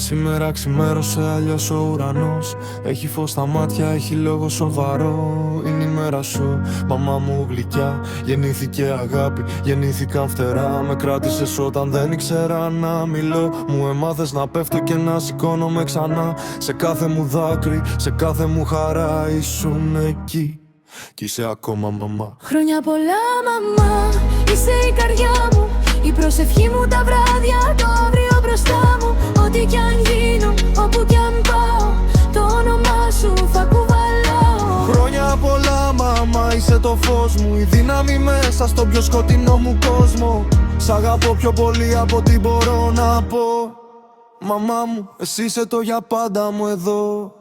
Σήμερα ξημέρωσε αλλιώς ο ουρανός. Έχει φως στα μάτια, έχει λόγο σοβαρό. Είναι η μέρα σου, μαμά μου γλυκιά. Γεννήθηκε αγάπη, γεννήθηκαν φτερά. Με κράτησες όταν δεν ήξερα να μιλώ. Μου έμαθες να πέφτω και να σηκώνομαι ξανά. Σε κάθε μου δάκρυ, σε κάθε μου χαρά ήσουν εκεί. Κι είσαι ακόμα μαμά. Χρόνια πολλά μαμά, είσαι η καρδιά μου, η προσευχή μου τα βράδια, το αύριο μπροστά μου. Ό,τι κι αν γίνω, όπου κι αν πάω, το όνομά σου θα κουβαλάω. Χρόνια πολλά μαμά, είσαι το φως μου, η δύναμη μέσα στον πιο σκοτεινό μου κόσμο. Σ' αγαπώ πιο πολύ από ό,τι μπορώ να πω. Μαμά μου, εσύ είσαι το για πάντα μου εδώ.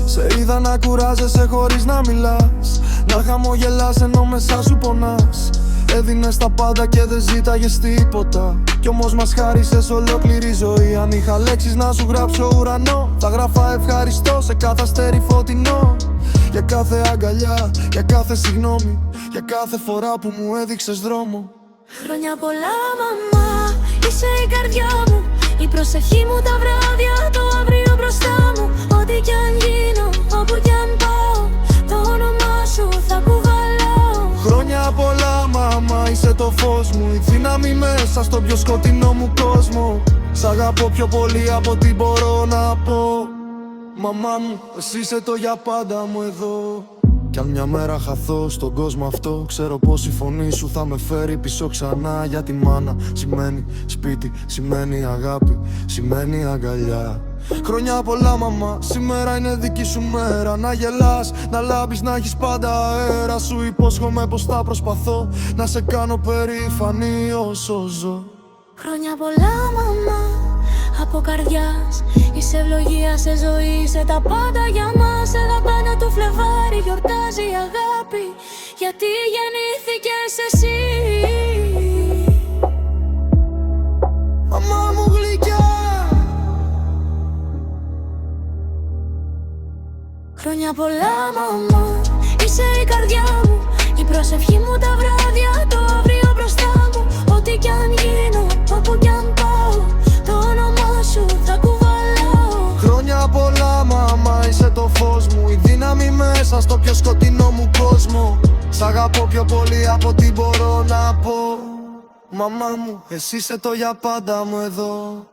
Σε είδα να κουράζεσαι χωρίς να μιλάς, να χαμογελάς ενώ μέσα σου πονάς. Έδινες τα πάντα και δεν ζήταγες τίποτα, κι όμως μας χάρισες ολόκληρη ζωή. Αν είχα λέξεις να σου γράψω ουρανό, θα γράφα ευχαριστώ σε κάθε αστέρι φωτεινό. Για κάθε αγκαλιά, για κάθε συγγνώμη, για κάθε φορά που μου έδειξες δρόμο. Χρόνια πολλά μαμά, είσαι η καρδιά μου, η προσευχή μου τα βράδια, το αύριο μπροστά μου. Ό,τι κι αν γίνω, όπου κι αν πάω, το όνομά σου θα κουβαλάω. Χρόνια πολλά μαμά, είσαι το φως μου, η δύναμη μέσα στον πιο σκοτεινό μου κόσμο. Σ' αγαπώ πιο πολύ από ό,τι μπορώ να πω. Μαμά μου, εσύ είσαι το για πάντα μου εδώ. Κι αν μια μέρα χαθώ στον κόσμο αυτό, ξέρω πως η φωνή σου θα με φέρει πίσω ξανά. Γιατί μάνα σημαίνει σπίτι, σημαίνει αγάπη, σημαίνει αγκαλιά. Χρόνια πολλά μαμά, σήμερα είναι δική σου μέρα. Να γελάς, να λάμπεις, να έχεις πάντα αέρα. Σου υπόσχομαι πως θα προσπαθώ να σε κάνω περήφανη όσο ζω. Χρόνια πολλά μαμά, από καρδιάς, είσαι ευλογία σε ζωή, είσαι τα πάντα για μας. Αγαπάνα το Φλεβάρι, γιορτάζει η αγάπη, γιατί γεννήθηκες εσύ. Μαμά μου γλυκιά. Χρόνια πολλά μαμά, είσαι η καρδιά μου, η προσευχή μου τα βράδια, το αύριο μπροστά μου. Ό,τι κι αν γίνω, όπου κι αν πάω, το όνομά σου θα κουβαλάω. Χρόνια πολλά μαμά, είσαι το φως μου, η δύναμη μέσα στο πιο σκοτεινό μου κόσμο. Σ' αγαπώ πιο πολύ από ό,τι μπορώ να πω. Μαμά μου, εσύ είσαι το για πάντα μου εδώ.